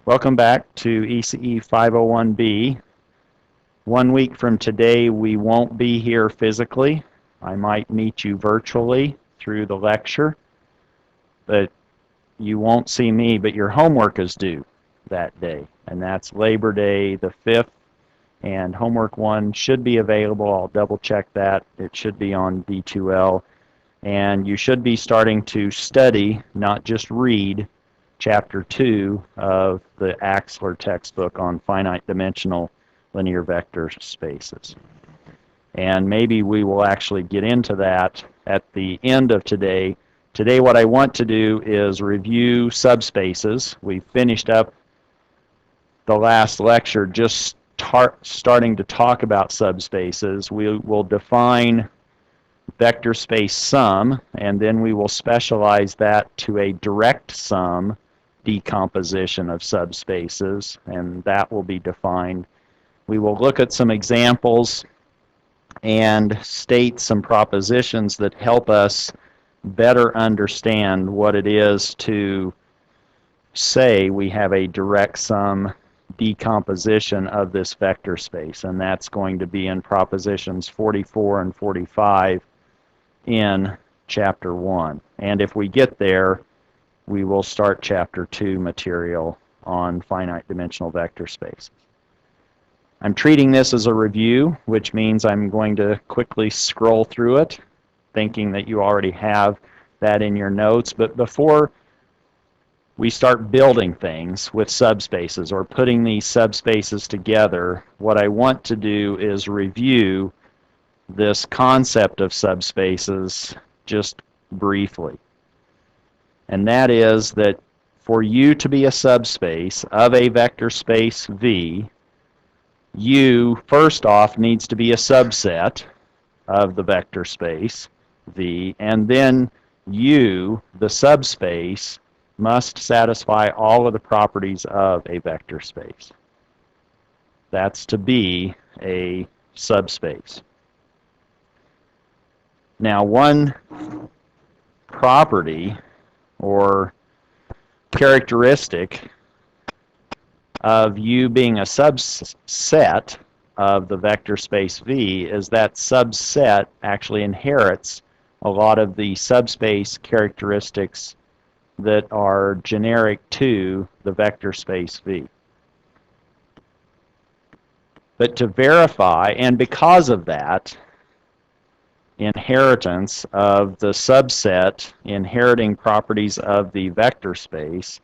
Welcome back to ECE 501B. 1 week from today, we won't be here physically. I might meet you virtually through the lecture, but you won't see me, but your homework is due that day, and that's Labor Day the 5th, and homework 1 should be available. I'll double check that. It should be on D2L, and you should be starting to study, not just read, Chapter 2 of the Axler textbook on finite dimensional linear vector spaces. And maybe we will actually get into that at the end of today. Today what I want to do is review subspaces. We finished up the last lecture just starting to talk about subspaces. We will define vector space sum, and then we will specialize that to a direct sum decomposition of subspaces, and that will be defined. We will look at some examples and state some propositions that help us better understand what it is to say we have a direct sum decomposition of this vector space, and that's going to be in propositions 44 and 45 in Chapter 1. And if we get there, we will start Chapter 2 material on finite dimensional vector spaces. I'm treating this as a review, which means I'm going to quickly scroll through it, thinking that you already have that in your notes. But before we start building things with subspaces or putting these subspaces together, what I want to do is review this concept of subspaces just briefly. And that is that for you to be a subspace of a vector space V, U first off needs to be a subset of the vector space V, and then U, the subspace, must satisfy all of the properties of a vector space. That's to be a subspace. Now, one property or characteristic of U being a subset of the vector space V is that subset actually inherits a lot of the subspace characteristics that are generic to the vector space V. But to verify, and because of that, inheritance of the subset inheriting properties of the vector space,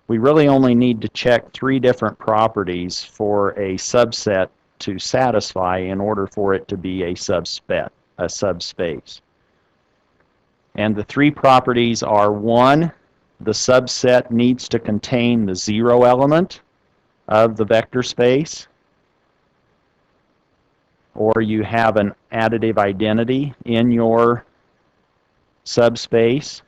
we really only need to check 3 different properties for a subset to satisfy in order for it to be a subspace. And the 3 properties are: 1, the subset needs to contain the 0 element of the vector space, or you have an additive identity in your subspace.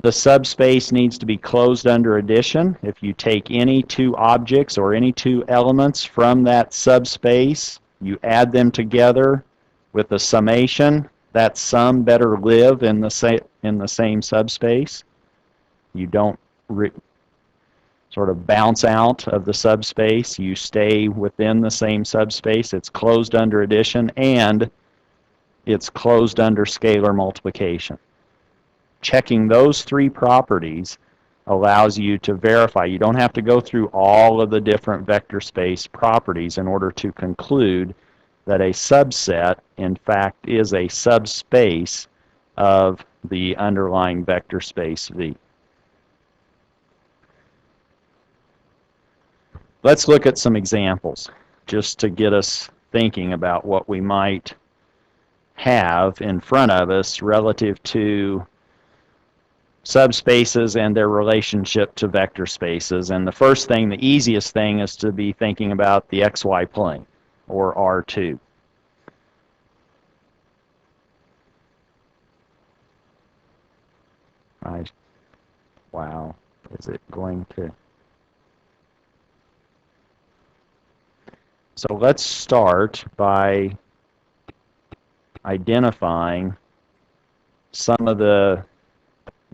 The subspace needs to be closed under addition. If you take any 2 objects or any 2 elements from that subspace, you add them together with a summation, that sum better live in the same subspace. You don't sort of bounce out of the subspace. You stay within the same subspace. It's closed under addition, and it's closed under scalar multiplication. Checking those 3 properties allows you to verify. You don't have to go through all of the different vector space properties in order to conclude that a subset, in fact, is a subspace of the underlying vector space V. Let's look at some examples just to get us thinking about what we might have in front of us relative to subspaces and their relationship to vector spaces. And the first thing, the easiest thing, is to be thinking about the XY plane, or R2. Wow, is it going to? So let's start by identifying some of the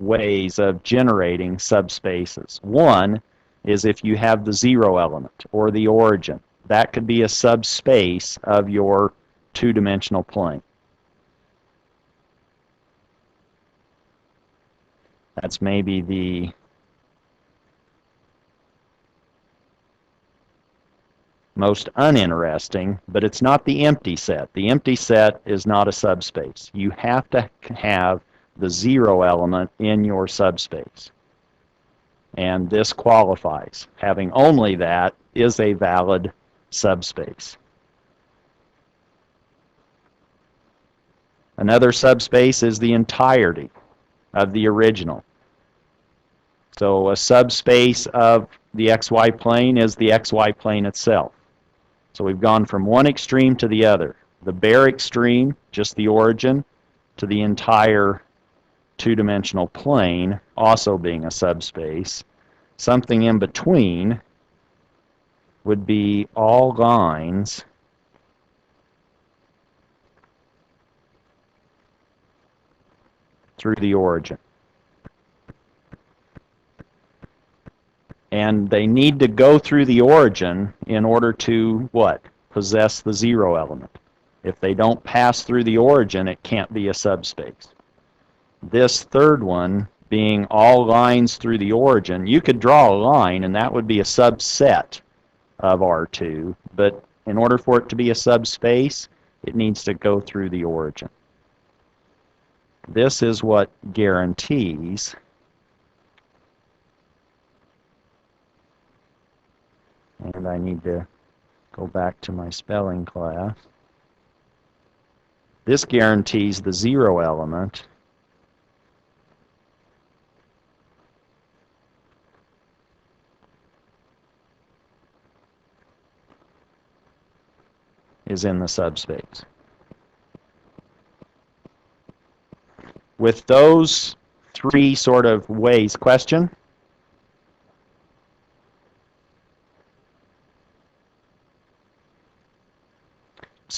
ways of generating subspaces. One is if you have the zero element or the origin. That could be a subspace of your two-dimensional plane. That's maybe the most uninteresting, but it's not the empty set. The empty set is not a subspace. You have to have the zero element in your subspace. And this qualifies. Having only that is a valid subspace. Another subspace is the entirety of the original. So a subspace of the xy plane is the xy plane itself. So we've gone from one extreme to the other. The bare extreme, just the origin, to the entire two-dimensional plane, also being a subspace. Something in between would be all lines through the origin. And they need to go through the origin in order to, what? Possess the zero element. If they don't pass through the origin, it can't be a subspace. This third one, being all lines through the origin, you could draw a line, and that would be a subset of R2. But in order for it to be a subspace, it needs to go through the origin. This is what guarantees and I need to go back to my spelling class. This guarantees the zero element is in the subspace. With those three sort of ways, question?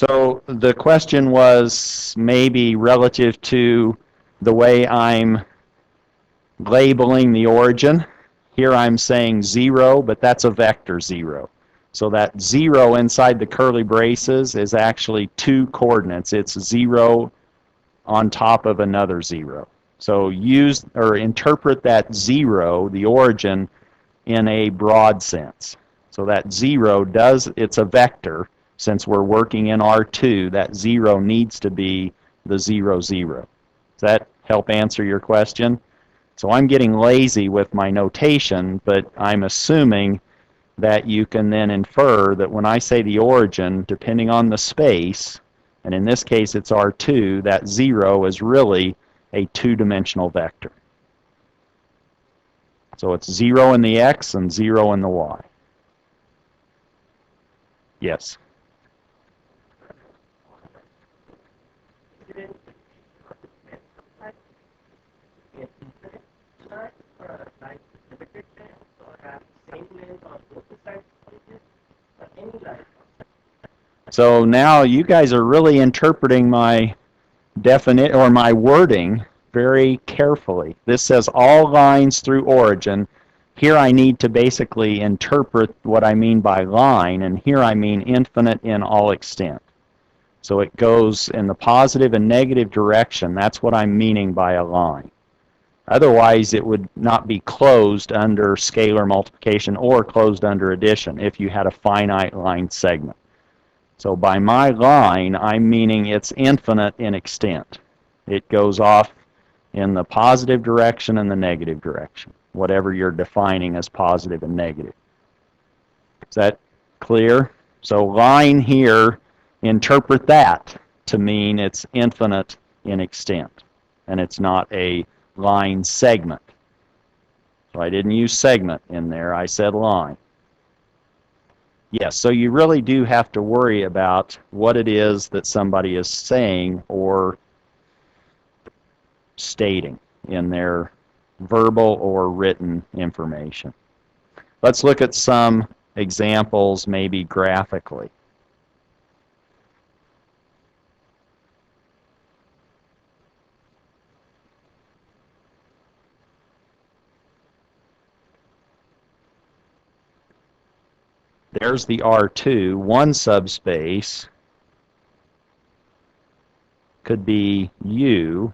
So the question was maybe relative to the way I'm labeling the origin. Here I'm saying 0, but that's a vector 0. So that 0 inside the curly braces is actually two coordinates. It's 0 on top of another 0. So use or interpret that 0, the origin, in a broad sense. So that 0 does, it's a vector. Since we're working in R2, that 0 needs to be the 0, 0. Does that help answer your question? So I'm getting lazy with my notation, but I'm assuming that you can then infer that when I say the origin, depending on the space, and in this case it's R2, that 0 is really a two-dimensional vector. So it's 0 in the x and 0 in the y. Yes? So now you guys are really interpreting my definite or my wording very carefully. This says all lines through origin. Here I need to basically interpret what I mean by line, and here I mean infinite in all extent. So it goes in the positive and negative direction. That's what I'm meaning by a line. Otherwise, it would not be closed under scalar multiplication or closed under addition if you had a finite line segment. So by my line, I'm meaning it's infinite in extent. It goes off in the positive direction and the negative direction, whatever you're defining as positive and negative. Is that clear? So line here, interpret that to mean it's infinite in extent, and it's not a line segment. So I didn't use segment in there, I said line. Yes, so you really do have to worry about what it is that somebody is saying or stating in their verbal or written information. Let's look at some examples, maybe graphically. There's the R2. One subspace could be U,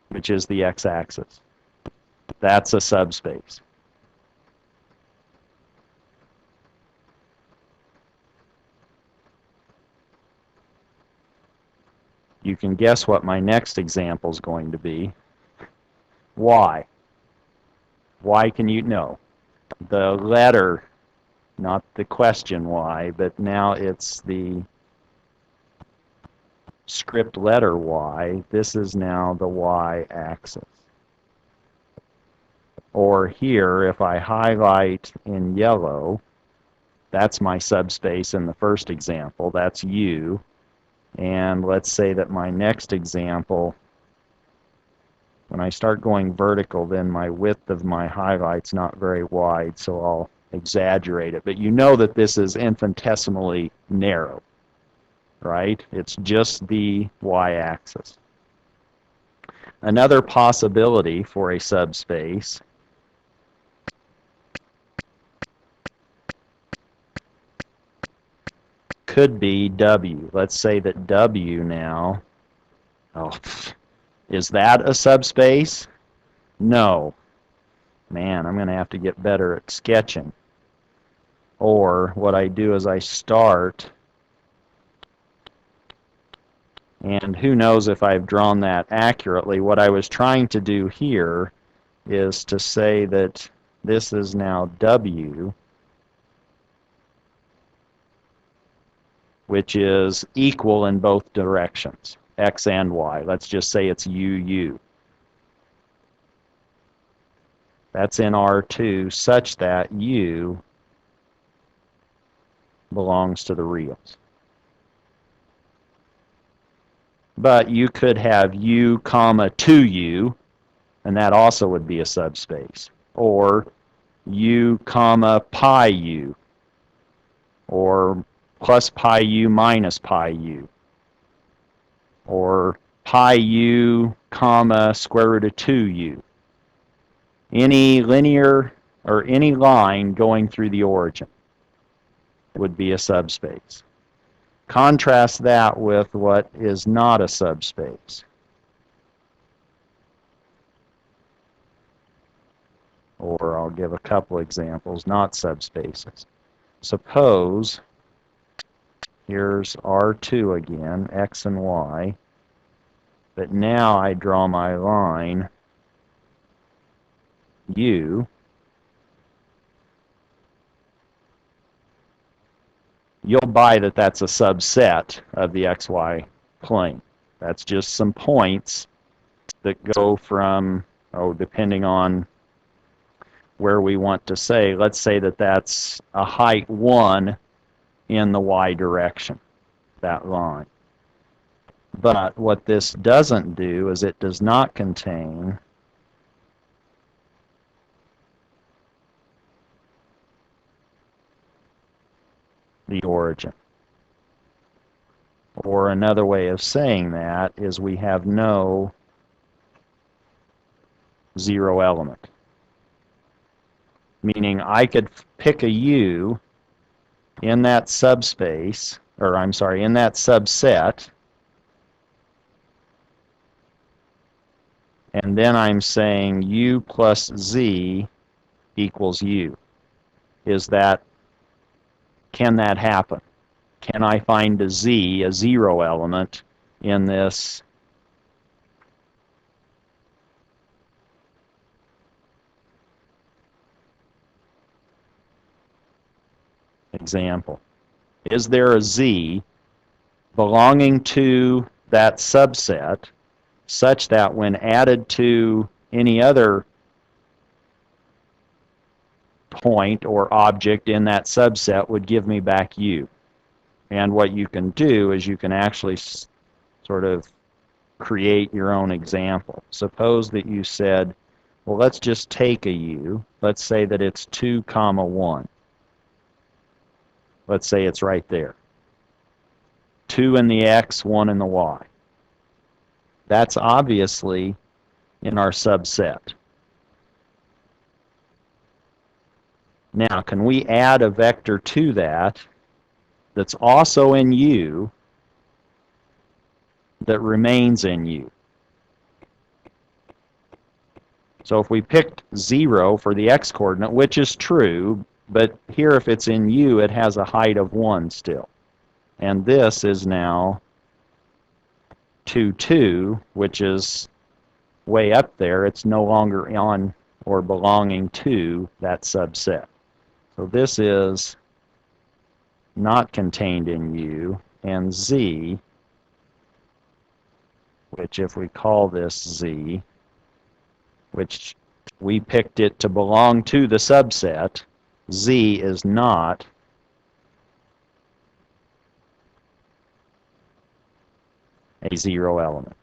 which is the x-axis. That's a subspace. You can guess what my next example is going to be. Why? Why can you know? The letter, not the question why, but now it's the script letter Y. This is now the y-axis. Or here, if I highlight in yellow, that's my subspace in the first example. That's U. And let's say that my next example, when I start going vertical, then my width of my highlight's not very wide, so I'll exaggerate it. But you know that this is infinitesimally narrow, right? It's just the y-axis. Another possibility for a subspace could be W. Let's say that W now, is that a subspace? No. Man, I'm going to have to get better at sketching. Or what I do is I start, and who knows if I've drawn that accurately. What I was trying to do here is to say that this is now W, which is equal in both directions, x and y. Let's just say it's UU. That's in R2 such that U belongs to the reals. But you could have U comma 2U, and that also would be a subspace. Or U comma pi U, or plus pi U minus pi U, or pi U comma square root of 2U. Any linear or any line going through the origin would be a subspace. Contrast that with what is not a subspace. Or I'll give a couple examples, not subspaces. Suppose here's R2 again, x and y, but now I draw my line U. You'll buy that that's a subset of the xy plane. That's just some points that go from, depending on where we want to say, let's say that that's a height 1 in the y direction, that line. But what this doesn't do is it does not contain the origin. Or another way of saying that is we have no zero element. Meaning I could pick a U in that subspace, or I'm sorry, in that subset, and then I'm saying U plus Z equals U. Can that happen? Can I find a Z, a zero element, in this example? Is there a Z belonging to that subset such that when added to any other point or object in that subset would give me back U? And what you can do is you can actually sort of create your own example. Suppose that you said, well, let's just take a U. Let's say that it's 2 comma 1. Let's say it's right there. 2 in the x, 1 in the y. That's obviously in our subset. Now, can we add a vector to that that's also in U that remains in U? So if we picked 0 for the x-coordinate, which is true, but here if it's in U, it has a height of 1 still. And this is now 2, 2, which is way up there. It's no longer on or belonging to that subset. So this is not contained in U, and Z, which if we call this Z, which we picked it to belong to the subset, Z is not a 0 element.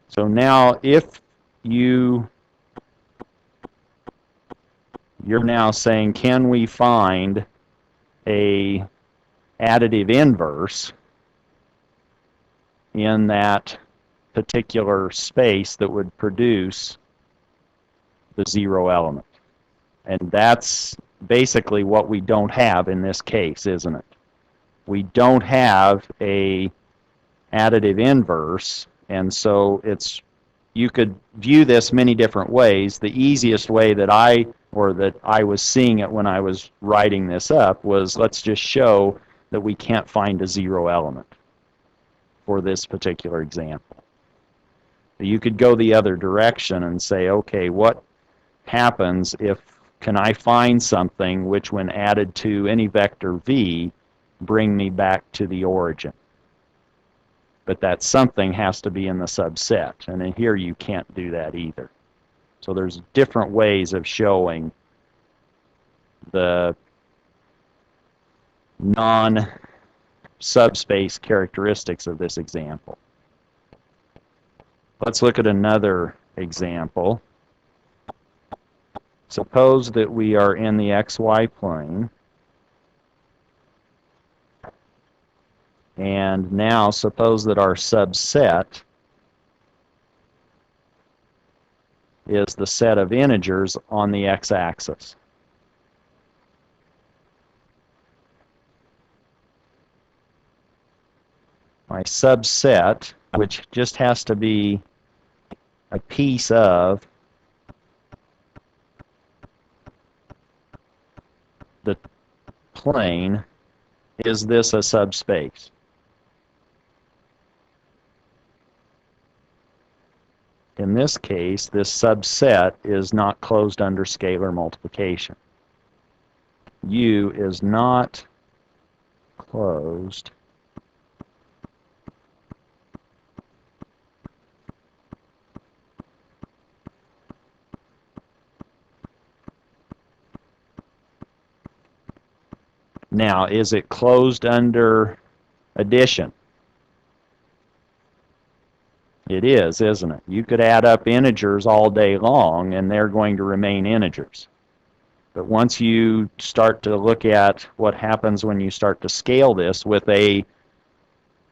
So now if you're now saying, can we find a additive inverse in that particular space that would produce the 0 element? And that's basically what we don't have in this case, isn't it? We don't have a additive inverse, and so you could view this many different ways. The easiest way that I was seeing it when I was writing this up was, let's just show that we can't find a 0 element for this particular example. You could go the other direction and say, okay, what happens if, can I find something which when added to any vector v, bring me back to the origin? But that something has to be in the subset, and in here you can't do that either. So there's different ways of showing the non-subspace characteristics of this example. Let's look at another example. Suppose that we are in the xy plane, and now suppose that our subset is the set of integers on the x-axis. My subset, which just has to be a piece of the plane, is this a subspace? In this case, this subset is not closed under scalar multiplication. U is not closed Now, is it closed under addition? It is, isn't it? You could add up integers all day long, and they're going to remain integers. But once you start to look at what happens when you start to scale this with a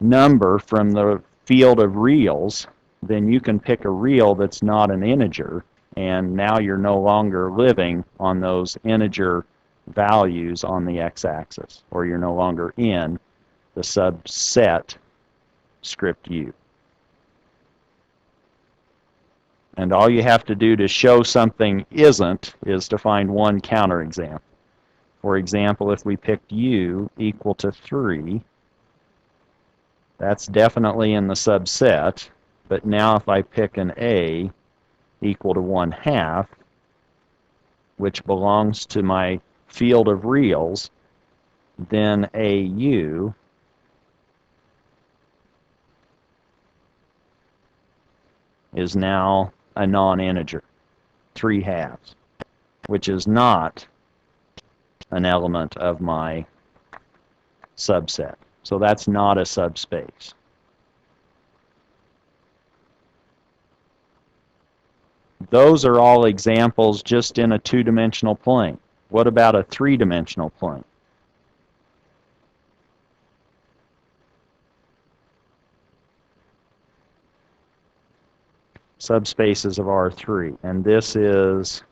number from the field of reals, then you can pick a real that's not an integer, and now you're no longer living on those integer values on the x-axis, or you're no longer in the subset script U. And all you have to do to show something isn't is to find one counterexample. For example, if we picked U equal to 3, that's definitely in the subset, but now if I pick an A equal to 1/2, which belongs to my field of reals, then AU is now a non-integer, 3/2, which is not an element of my subset. So that's not a subspace. Those are all examples just in a two-dimensional plane. What about a three-dimensional plane? Subspaces of R3. And this is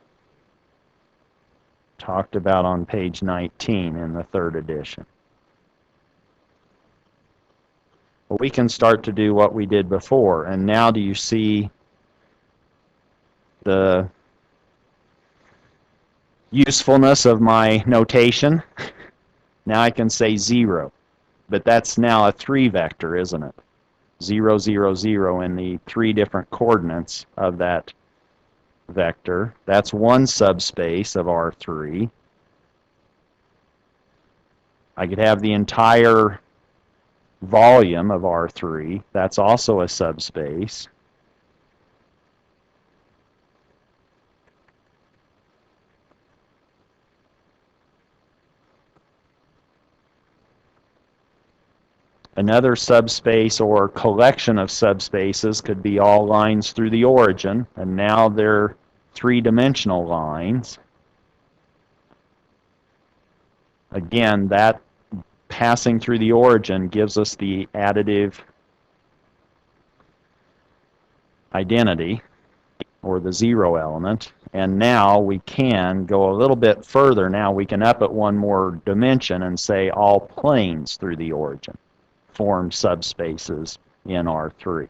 talked about on page 19 in the third edition. Well, we can start to do what we did before. And now do you see the usefulness of my notation? Now I can say 0. But that's now a 3 vector, isn't it? 0, 0, 0 in the 3 different coordinates of that vector. That's one subspace of R3. I could have the entire volume of R3. That's also a subspace. Another subspace or collection of subspaces could be all lines through the origin, and now they're three-dimensional lines. Again, that passing through the origin gives us the additive identity, or the 0 element. And now we can go a little bit further. Now we can up it one more dimension and say all planes through the origin form subspaces in R3.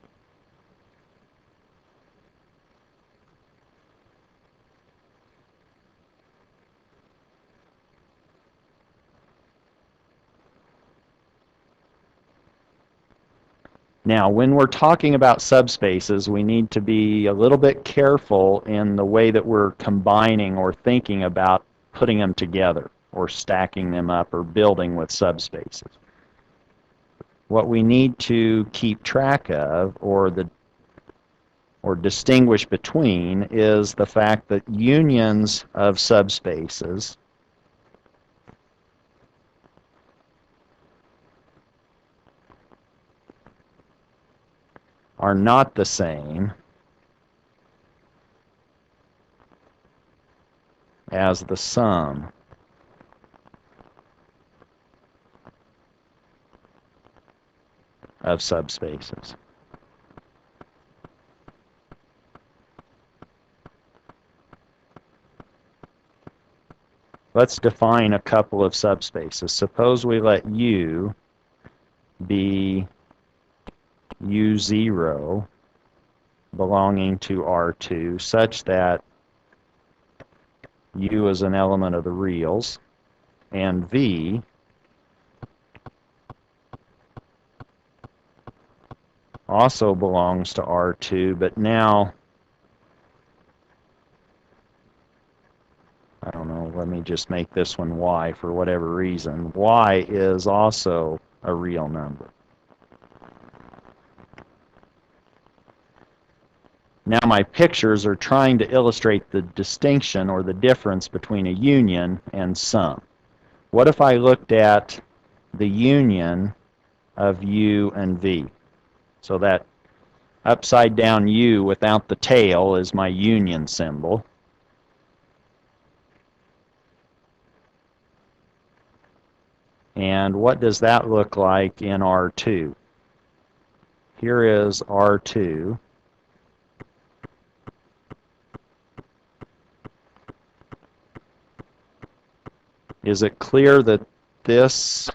Now, when we're talking about subspaces, we need to be a little bit careful in the way that we're combining or thinking about putting them together or stacking them up or building with subspaces. What we need to keep track of or distinguish between is the fact that unions of subspaces are not the same as the sum of subspaces. Let's define a couple of subspaces. Suppose we let U be U0 belonging to R2 such that U is an element of the reals and V also belongs to R2, but now, I don't know, let me just make this one Y for whatever reason. Y is also a real number. Now my pictures are trying to illustrate the distinction or the difference between a union and sum. What if I looked at the union of U and V? So that upside down U without the tail is my union symbol. And what does that look like in R2? Here is R2. Is it clear that this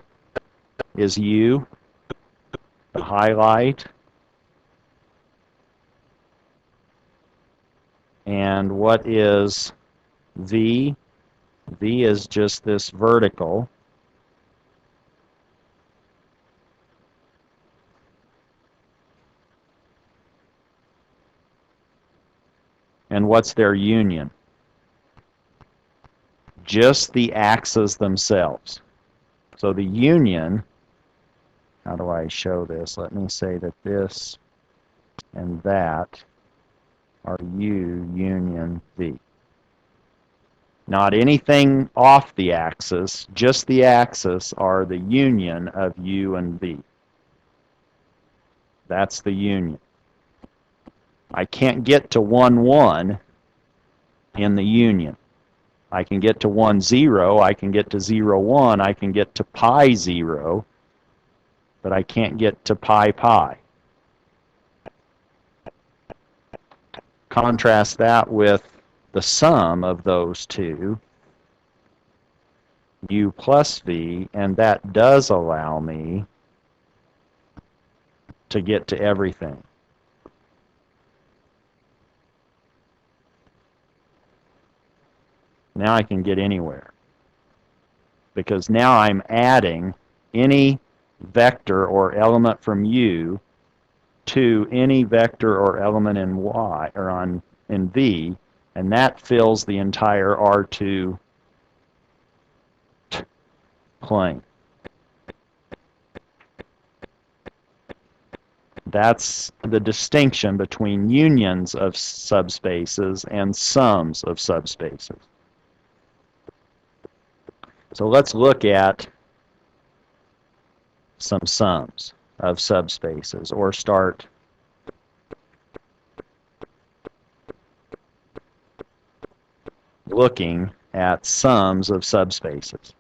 is U, the highlight? And what is V? V is just this vertical. And what's their union? Just the axes themselves. So the union, how do I show this? Let me say that this and that are U union V. Not anything off the axis, just the axis are the union of U and V. That's the union. I can't get to 1, 1 in the union. I can get to 1, 0, I can get to 0, 1, I can get to pi 0, but I can't get to pi pi. Contrast that with the sum of those two, u plus v, and that does allow me to get to everything. Now I can get anywhere, because now I'm adding any vector or element from u to any vector or element in y or in v, and that fills the entire R2 plane. That's the distinction between unions of subspaces and sums of subspaces. So let's look at some sums of subspaces, or start looking at sums of subspaces.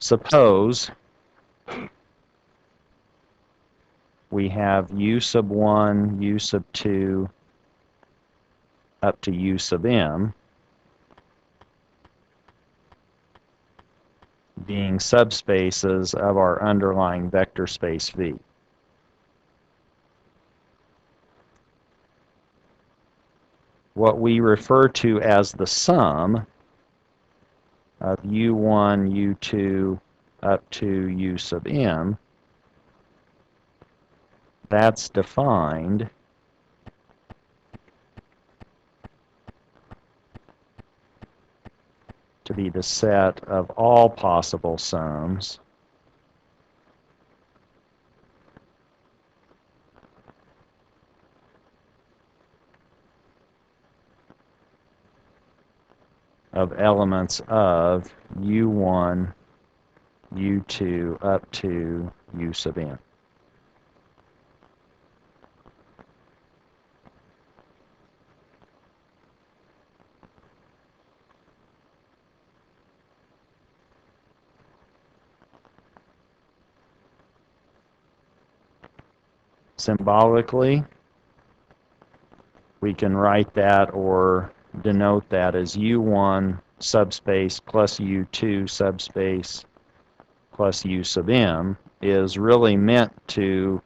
Suppose we have u sub 1, u sub 2, up to u sub m being subspaces of our underlying vector space V. What we refer to as the sum of u1, u2, up to u sub m, that's defined to be the set of all possible sums of elements of u1, u2, up to u sub n. Symbolically, we can write that or denote that as u1 subspace plus u2 subspace plus u sub m is really meant to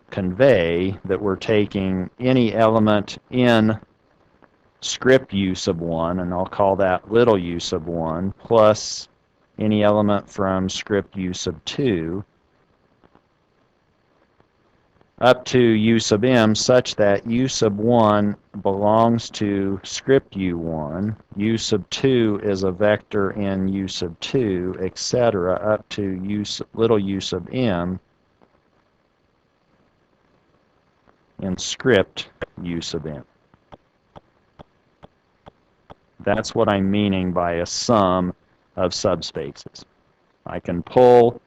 convey that we're taking any element in script u sub 1, and I'll call that little u sub 1, plus any element from script u sub 2, up to u sub m, such that u sub 1 belongs to script u1, u sub 2 is a vector in u sub 2, etc., up to little u sub m in script u sub m. That's what I'm meaning by a sum of subspaces. I can pull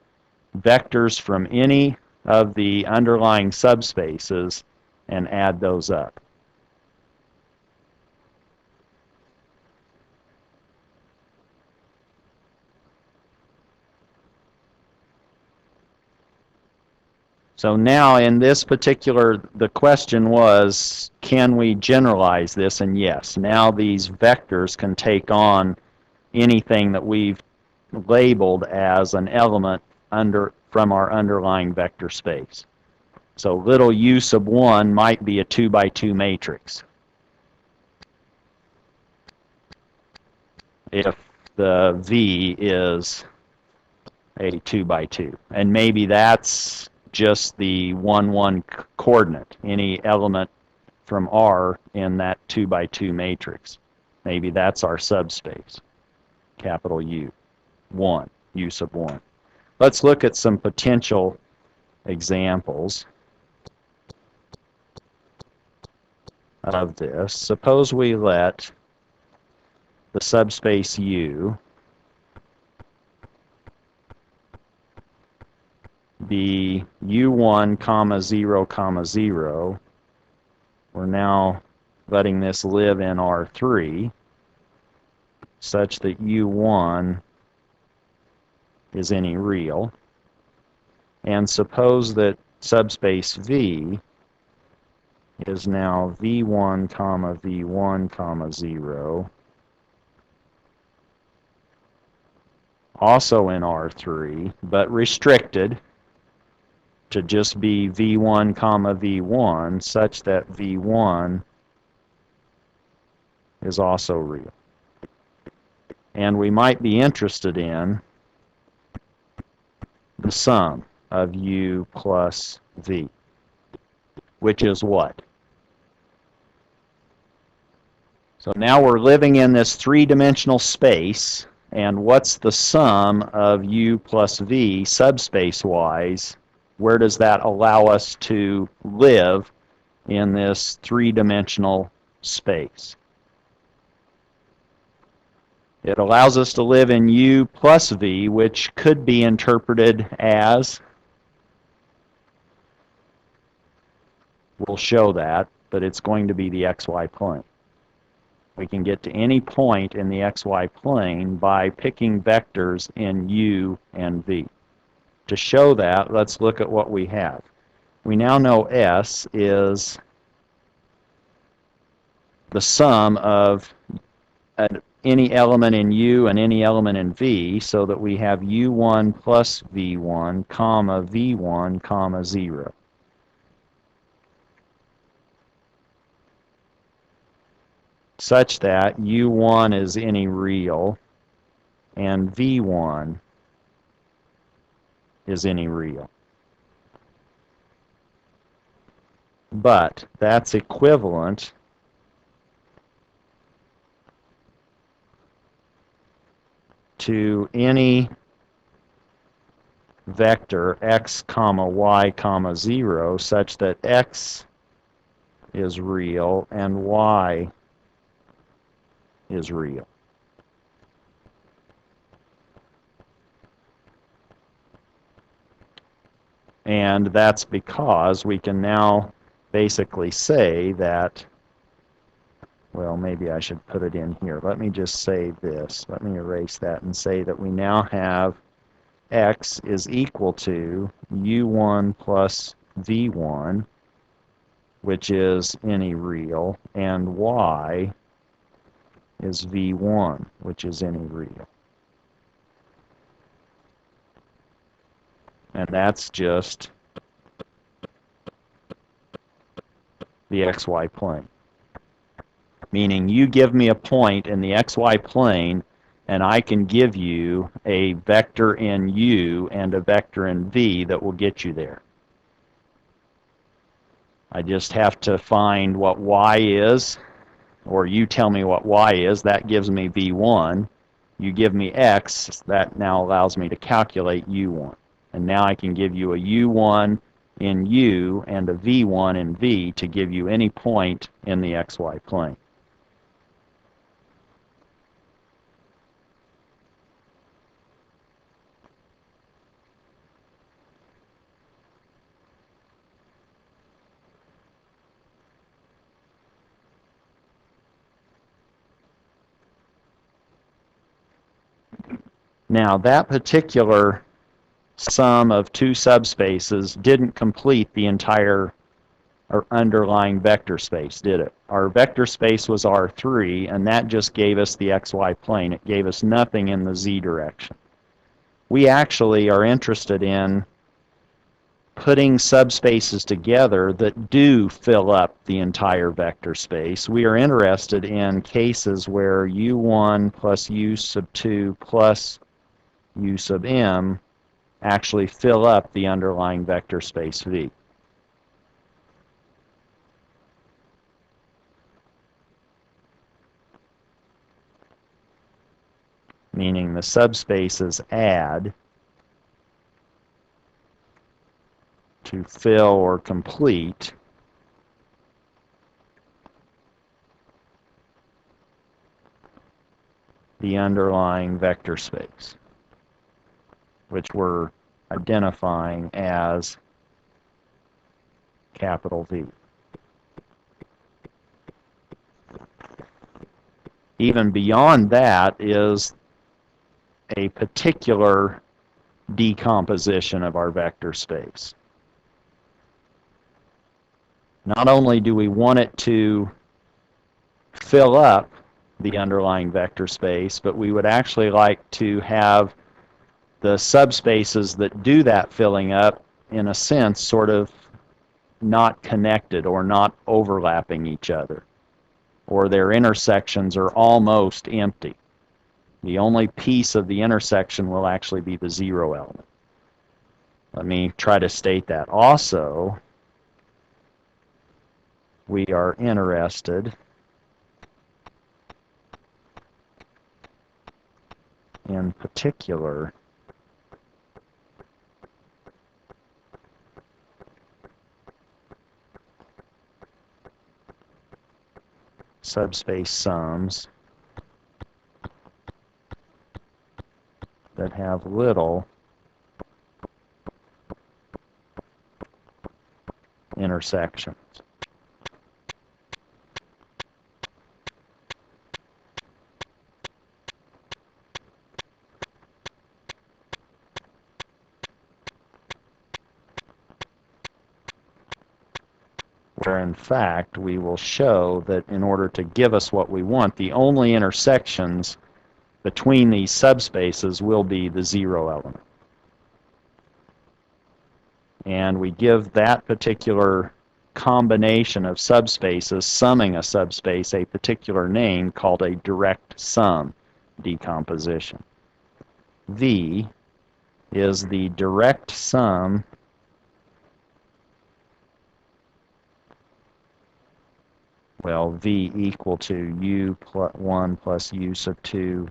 vectors from any of the underlying subspaces and add those up. So now in this particular, the question was, can we generalize this? And yes, now these vectors can take on anything that we've labeled as an element from our underlying vector space. So little u sub 1 might be a 2 by 2 matrix if the V is a 2 by 2. And maybe that's just the 1, 1 coordinate, any element from R in that 2 by 2 matrix. Maybe that's our subspace, capital U, 1, u sub 1. Let's look at some potential examples of this. Suppose we let the subspace U be u1, comma 0, comma 0. We're now letting this live in R3. such that U1 is any real. And suppose that subspace V is now V1 comma V1 comma 0, also in R3, but restricted to just be V1 comma V1, such that V1 is also real. And we might be interested in the sum of U plus V, which is what? So now we're living in this three-dimensional space, and what's the sum of U plus V subspace-wise? Where does that allow us to live in this three-dimensional space? It allows us to live in U plus V, which could be interpreted as, we'll show that, but it's going to be the xy plane. We can get to any point in the xy plane by picking vectors in U and V. To show that, let's look at what we have. We now know S is the sum of any element in U and any element in V, so that we have U1 plus V1, comma V1, comma 0. Such that U1 is any real and V1 is any real. But that's equivalent to any vector x comma y comma 0, such that x is real and y is real. And that's because we can now basically say that, well, maybe I should put it in here. Let me just say this. Let me erase that and say that we now have x is equal to U1 plus V1, which is any real, and y is V1, which is any real. And that's just the xy plane. Meaning you give me a point in the xy plane, and I can give you a vector in U and a vector in V that will get you there. I just have to find what y is, or you tell me what y is. That gives me V1. You give me x. That now allows me to calculate U1. And now I can give you a U1 in U and a V1 in V to give you any point in the xy plane. Now, that particular sum of two subspaces didn't complete the entire or underlying vector space, did it? Our vector space was R3, and that just gave us the xy plane. It gave us nothing in the z direction. We actually are interested in putting subspaces together that do fill up the entire vector space. We are interested in cases where U1 plus U sub 2 plus U sub m actually fill up the underlying vector space V. Meaning the subspaces add to fill or complete the underlying vector space, which we're identifying as capital V. Even beyond that is a particular decomposition of our vector space. Not only do we want it to fill up the underlying vector space, but we would actually like to have the subspaces that do that filling up, in a sense, sort of not connected or not overlapping each other, or their intersections are almost empty. The only piece of the intersection will actually be the zero element. Let me try to state that. Also, we are interested in particular subspace sums that have little intersections. Where in fact we will show that in order to give us what we want, the only intersections between these subspaces will be the zero element. And we give that particular combination of subspaces, summing a subspace, a particular name called a direct sum decomposition. V is the direct sum V equal to U plus 1 plus U sub 2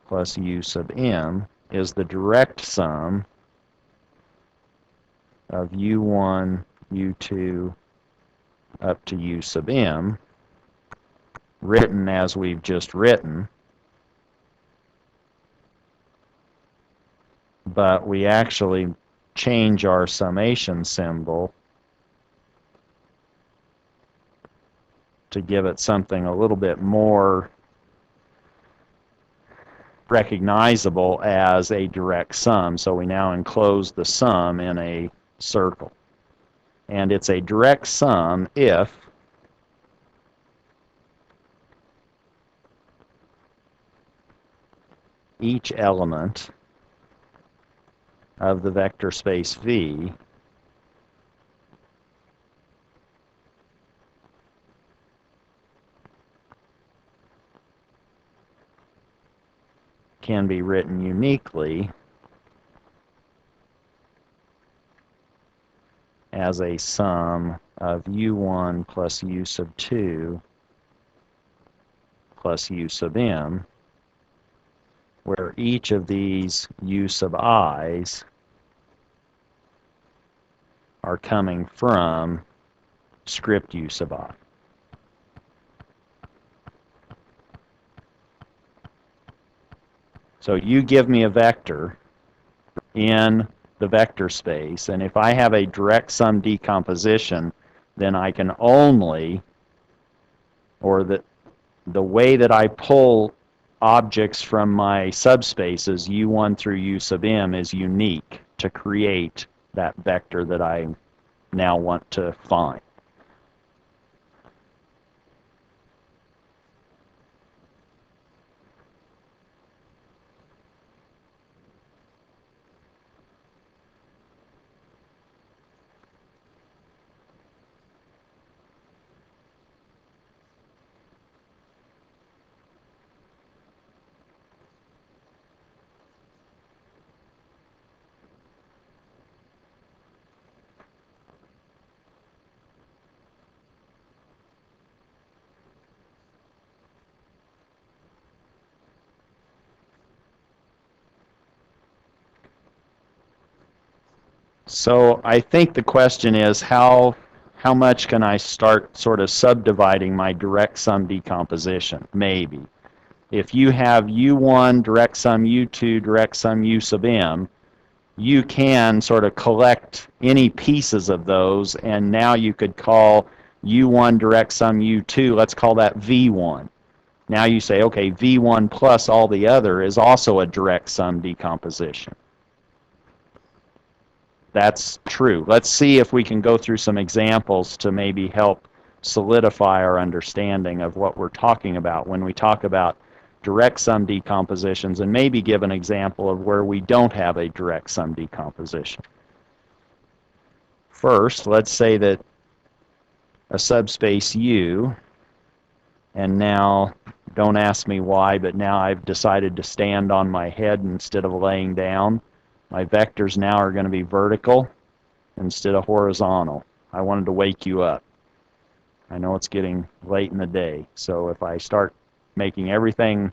plus U sub M is the direct sum of U1, U2 up to U sub M, written as we've just written, but we actually change our summation symbol to give it something a little bit more recognizable as a direct sum. So we now enclose the sum in a circle. And it's a direct sum if each element of the vector space V can be written uniquely as a sum of U1 plus U sub 2 plus U sub M, where each of these U sub i's are coming from script U sub I. So you give me a vector in the vector space, and if I have a direct sum decomposition, then I can only, or the way that I pull objects from my subspaces, U1 through U sub M, is unique to create that vector that I now want to find. So I think the question is how much can I start sort of subdividing my direct sum decomposition? Maybe. If you have U1 direct sum U2 direct sum U sub M, you can sort of collect any pieces of those, and now you could call U1 direct sum U2, let's call that V1. Now you say, okay, V1 plus all the other is also a direct sum decomposition. That's true. Let's see if we can go through some examples to maybe help solidify our understanding of what we're talking about when we talk about direct sum decompositions, and maybe give an example of where we don't have a direct sum decomposition. First, let's say that a subspace U, and now don't ask me why, but now I've decided to stand on my head instead of laying down. My vectors now are going to be vertical instead of horizontal. I wanted to wake you up. I know it's getting late in the day, so if I start making everything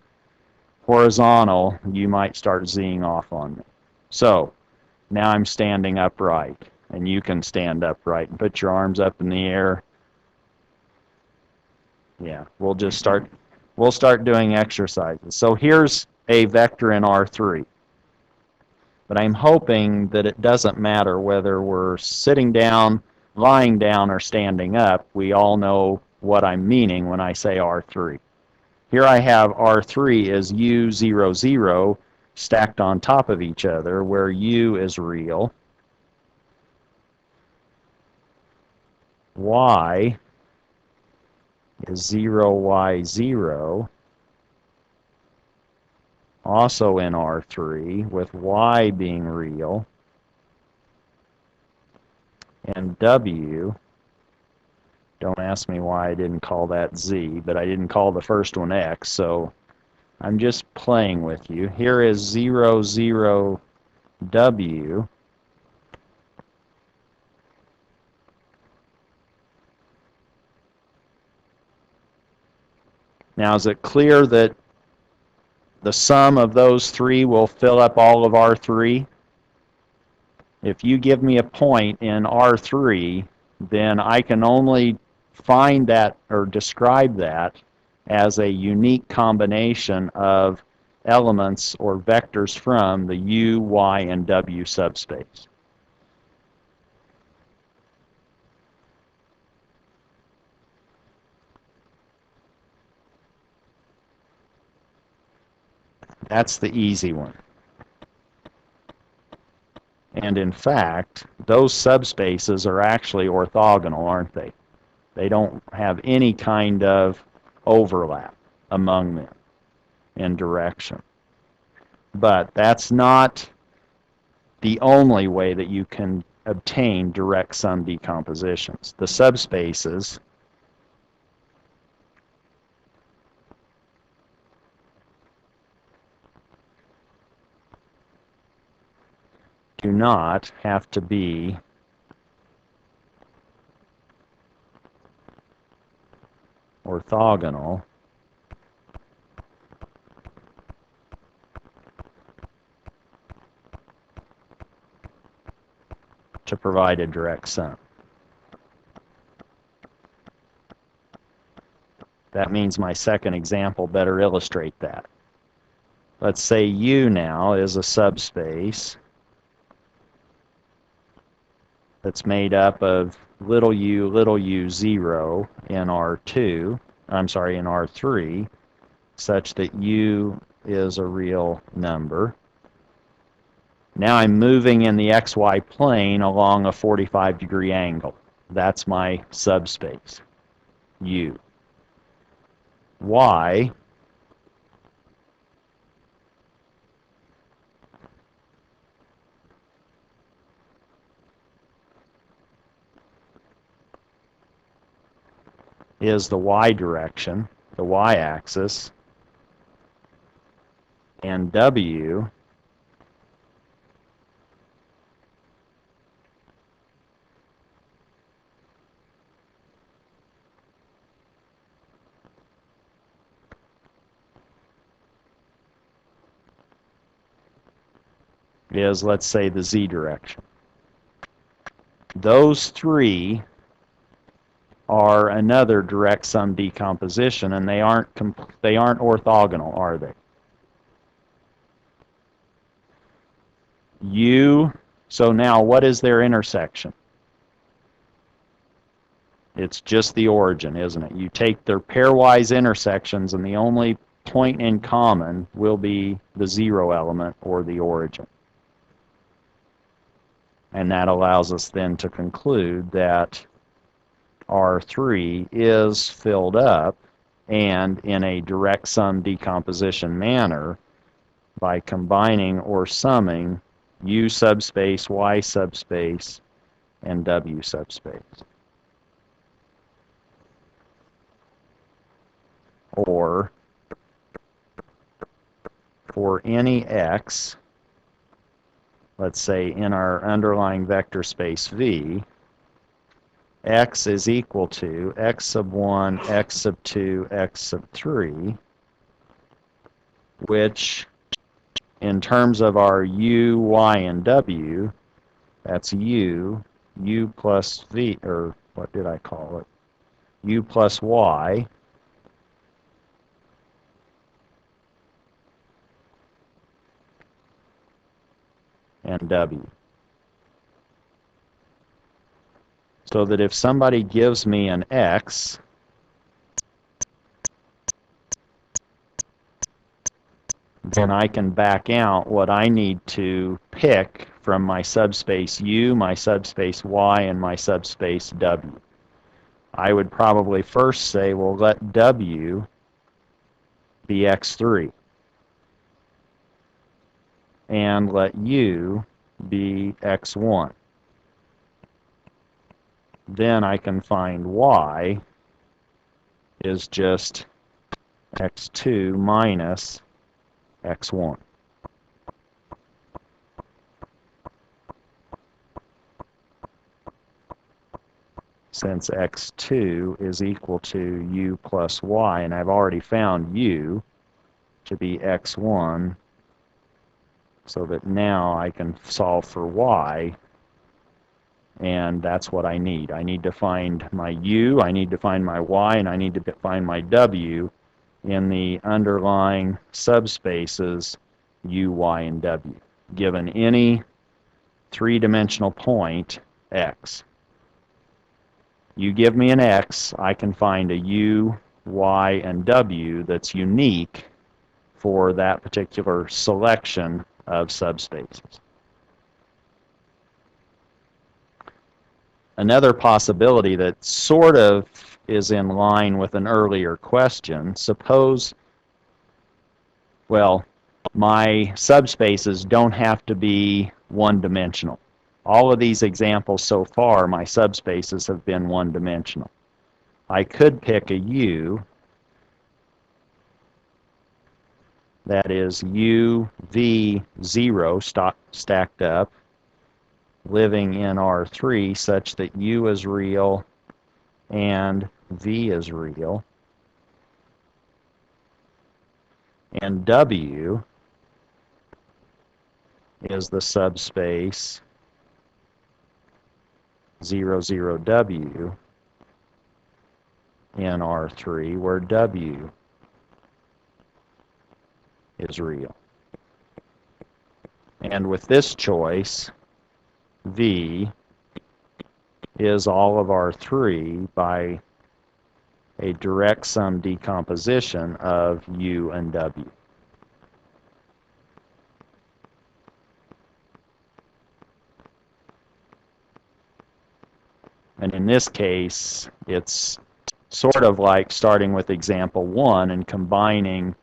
horizontal, you might start zing off on me. So now I'm standing upright, and you can stand upright and put your arms up in the air. Yeah, we'll start doing exercises. So here's a vector in R3. But I'm hoping that it doesn't matter whether we're sitting down, lying down, or standing up. We all know what I'm meaning when I say R3. Here I have R3 is U, 0, 0 stacked on top of each other, where U is real. Y is 0, Y, 0. Also in R3, with Y being real. And W, don't ask me why I didn't call that Z, but I didn't call the first one X, so I'm just playing with you. Here is 0, 0, W. Now, is it clear that the sum of those three will fill up all of R3? If you give me a point in R3, then I can only find that or describe that as a unique combination of elements or vectors from the U, Y, and W subspace. That's the easy one. And in fact, those subspaces are actually orthogonal, aren't they? They don't have any kind of overlap among them in direction. But that's not the only way that you can obtain direct sum decompositions. The subspaces do not have to be orthogonal to provide a direct sum. That means my second example better illustrate that. Let's say U now is a subspace that's made up of little u 0 in R2, I'm sorry, in R3, such that U is a real number. Now I'm moving in the xy plane along a 45-degree angle. That's my subspace, U. Y is the y direction, the y-axis, and W is, let's say, the z direction. Those three are another direct sum decomposition, and they aren't orthogonal, are they? U, so now what is their intersection? It's just the origin, isn't it? You take their pairwise intersections, and the only point in common will be the 0 element or the origin. And that allows us then to conclude that R3 is filled up, and in a direct sum decomposition manner, by combining or summing U subspace, Y subspace, and W subspace. Or for any x, let's say in our underlying vector space V, x is equal to x sub 1, x sub 2, x sub 3, which in terms of our u, y, and w, that's u plus v, or what did I call it? U plus y, and w. So that if somebody gives me an x, then I can back out what I need to pick from my subspace U, my subspace Y, and my subspace W. I would probably first say, well, let W be x3, and let U be x1. Then I can find Y is just x2 minus x1. Since x2 is equal to u plus y, and I've already found u to be x1, so that now I can solve for y, and that's what I need. I need to find my u, I need to find my y, and I need to find my w in the underlying subspaces u, y, and w, given any three-dimensional point x. You give me an x, I can find a u, y, and w that's unique for that particular selection of subspaces. Another possibility that sort of is in line with an earlier question, suppose, well, my subspaces don't have to be one-dimensional. All of these examples so far, my subspaces have been one-dimensional. I could pick a U that is U, V, 0 stacked up, living in R3 such that U is real and V is real. And W is the subspace 0, 0, W in R3, where W is real. And with this choice, V is all of R3 by a direct sum decomposition of U and W. And in this case, it's sort of like starting with example 1 and combining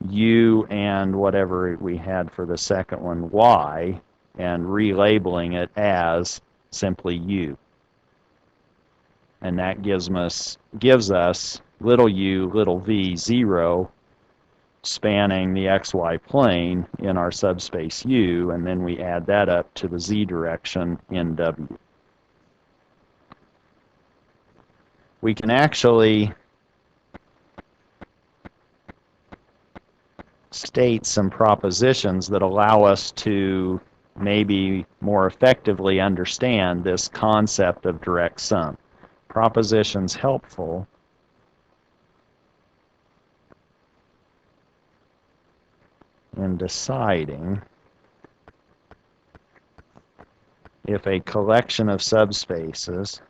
U and whatever we had for the second one, Y, and relabeling it as simply U. And that gives us little u, little v, 0, spanning the xy plane in our subspace U, and then we add that up to the z direction in W. We can actually state some propositions that allow us to maybe more effectively understand this concept of direct sum. Propositions helpful in deciding if a collection of subspaces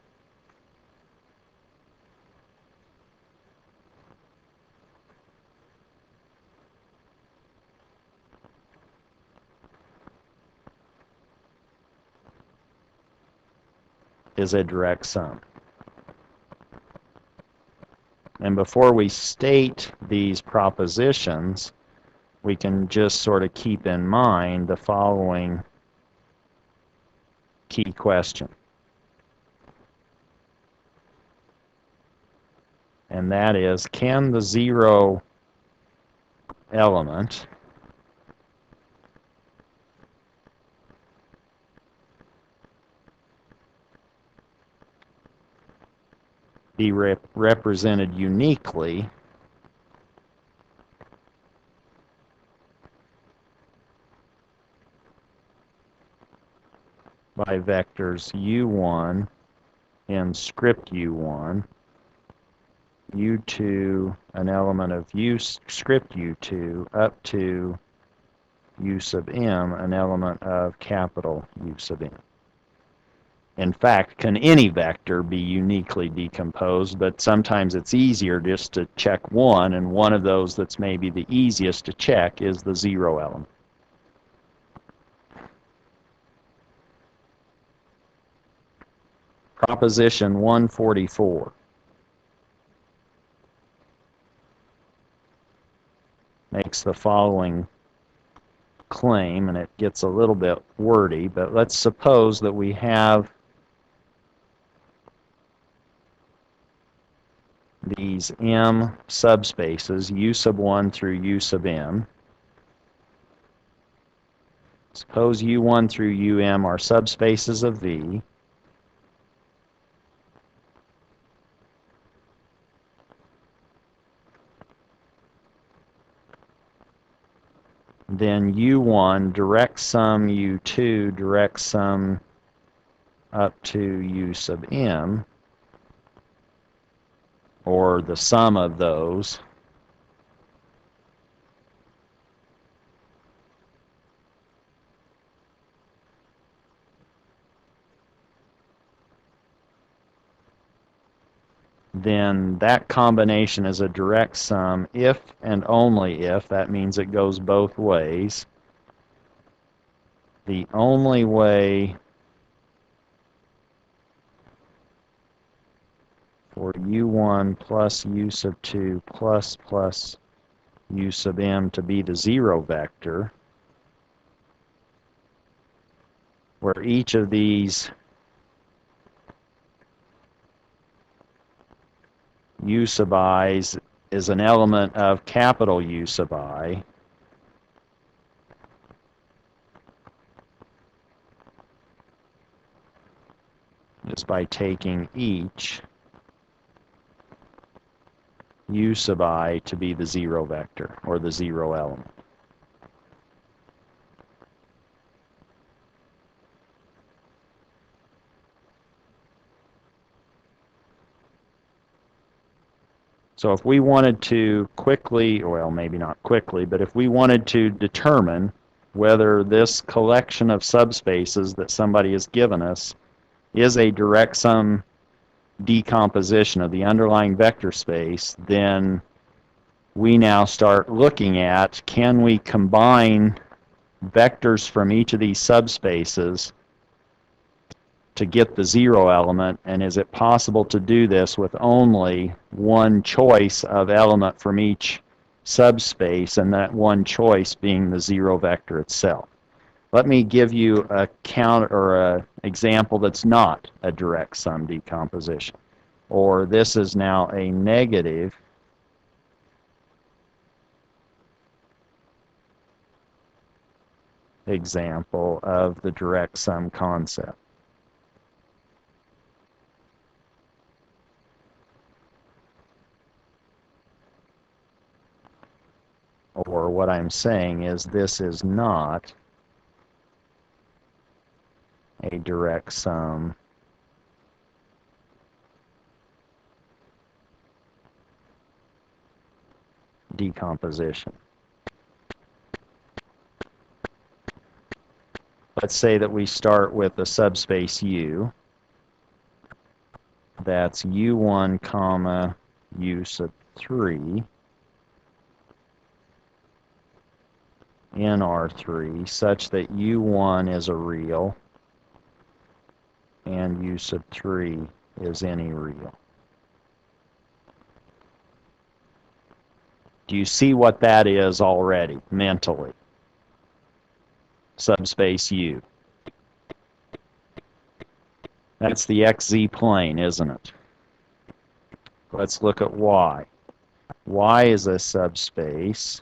is a direct sum. And before we state these propositions, we can just sort of keep in mind the following key question. And that is, can the zero element be represented uniquely by vectors u1 and script u1, u2 an element of u script u2 up to u sub m an element of capital U sub m. In fact, can any vector be uniquely decomposed? But sometimes it's easier just to check one, and one of those that's maybe the easiest to check is the zero element. Proposition 144 makes the following claim, and it gets a little bit wordy, but let's suppose that we have these M subspaces, U sub 1 through U sub M. Suppose U1 through UM are subspaces of V. Then U1 direct sum U2 direct sum up to U sub M, or the sum of those, then that combination is a direct sum if and only if, that means it goes both ways. The only way for U1 plus U sub 2 plus U sub M to be the zero vector, where each of these U sub i's is an element of capital U sub I, just by taking each U sub I to be the zero vector, or the zero element. So if we wanted to quickly, well, maybe not quickly, but if we wanted to determine whether this collection of subspaces that somebody has given us is a direct sum decomposition of the underlying vector space, then we now start looking at, can we combine vectors from each of these subspaces to get the zero element, and is it possible to do this with only one choice of element from each subspace, and that one choice being the zero vector itself? Let me give you a counter or an example that's not a direct sum decomposition, or this is now a negative example of the direct sum concept. Or what I'm saying is this is not a direct sum decomposition. Let's say that we start with a subspace U. That's U1 comma U sub 3 in R3 such that U1 is a real and u sub 3 is any real. Do you see what that is already, mentally? Subspace U. That's the xz plane, isn't it? Let's look at Y. Y is a subspace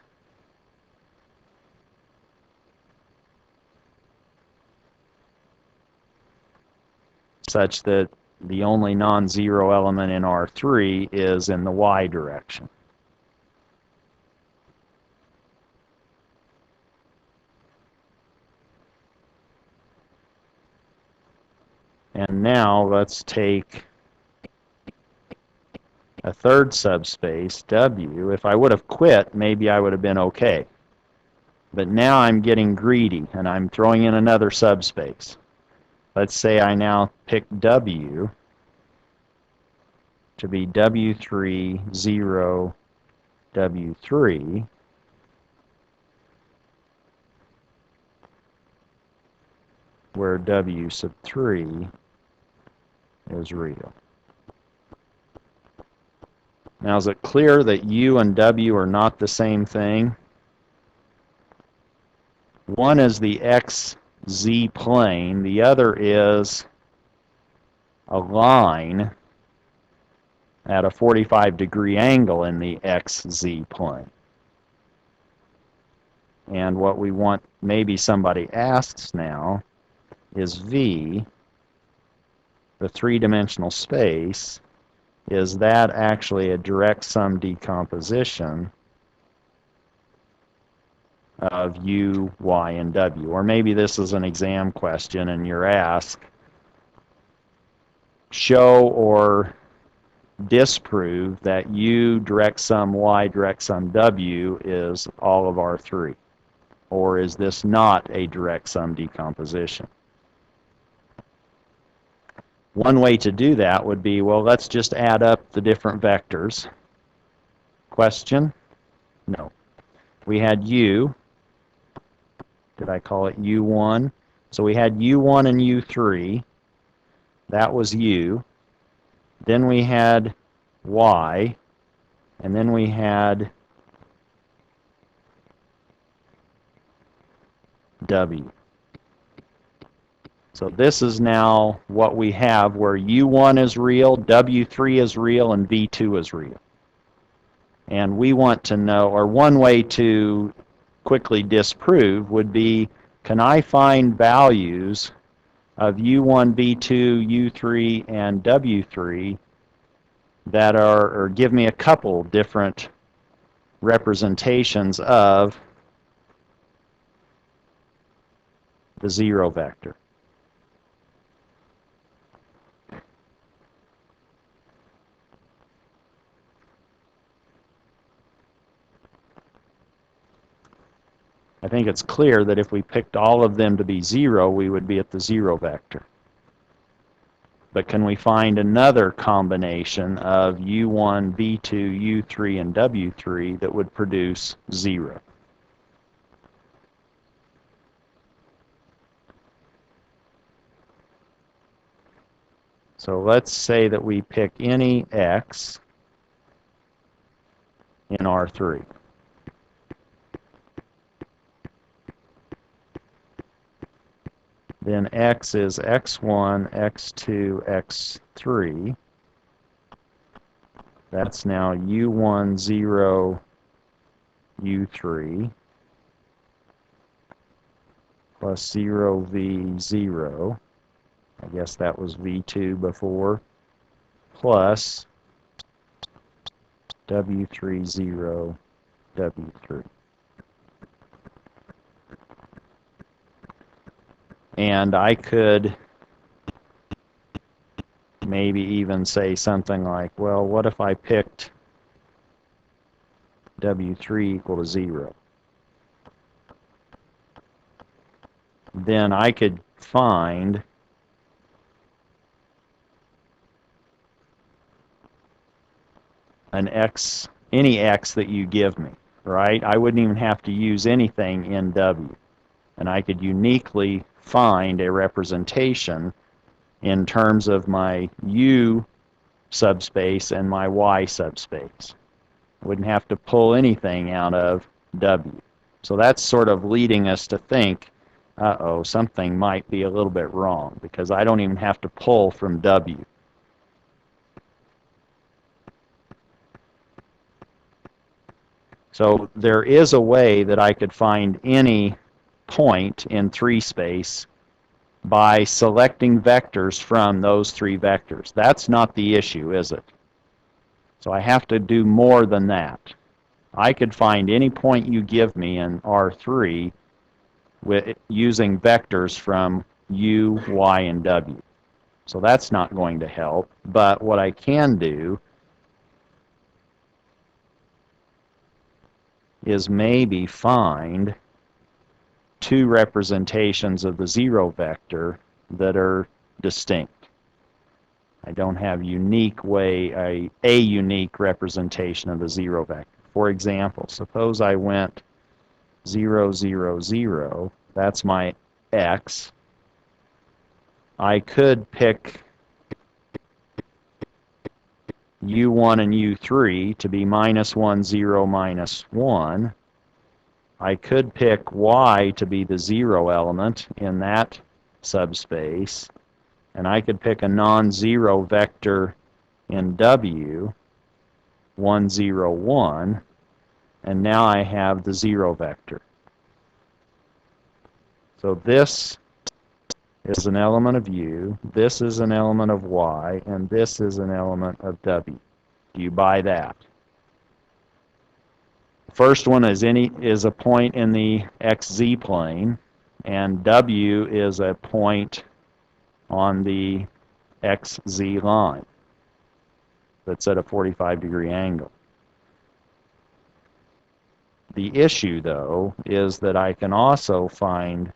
such that the only non-zero element in R3 is in the Y direction. And now let's take a third subspace, W. If I would have quit, maybe I would have been okay. But now I'm getting greedy, and I'm throwing in another subspace. Let's say I now pick W to be W3, 0, W3. Where W sub 3 is real. Now, is it clear that U and W are not the same thing? One is the XZ plane, the other is a line at a 45-degree angle in the XZ plane. And what we want, maybe somebody asks now, is V, the three-dimensional space, is that actually a direct sum decomposition of U, Y, and W? Or maybe this is an exam question and you're asked, show or disprove that U direct sum Y direct sum W is all of R3. Or is this not a direct sum decomposition? One way to do that would be, well, let's just add up the different vectors. Question? No. We had U. Did I call it U1? So we had U1 and U3. That was U. Then we had Y. And then we had W. So this is now what we have where U1 is real, W3 is real, and V2 is real. And we want to know, or one way to quickly disprove would be, can I find values of U1, V2, U3, and W3 that are, or give me a couple different representations of the zero vector? I think it's clear that if we picked all of them to be 0, we would be at the 0 vector. But can we find another combination of U1, V2, U3, and W3 that would produce 0? So let's say that we pick any x in R3. Then x is x1, x2, x3. That's now U1, 0, U3, plus 0, V, 0. I guess that was V2 before, plus W3, 0, W3. And I could maybe even say something like, well, what if I picked W3 equal to 0? Then I could find an x, any x that you give me, right? I wouldn't even have to use anything in W. And I could uniquely find a representation in terms of my U subspace and my Y subspace. I wouldn't have to pull anything out of W. So that's sort of leading us to think, uh-oh, something might be a little bit wrong, because I don't even have to pull from W. So there is a way that I could find any point in 3-space by selecting vectors from those 3 vectors. That's not the issue, is it? So I have to do more than that. I could find any point you give me in R3 using vectors from U, Y, and W. So that's not going to help. But what I can do is maybe find 2 representations of the 0 vector that are distinct. I don't have a unique representation of the 0 vector. For example, suppose I went 0, 0, 0. That's my x. I could pick U1 and U3 to be -1, 0, -1. I could pick Y to be the 0 element in that subspace, and I could pick a non-zero vector in W, 1, 0, 1, and now I have the 0 vector. So this is an element of U, this is an element of Y, and this is an element of W. Do you buy that? The first one is a point in the XZ plane, and W is a point on the XZ line that's at a 45-degree angle. The issue, though, is that I can also find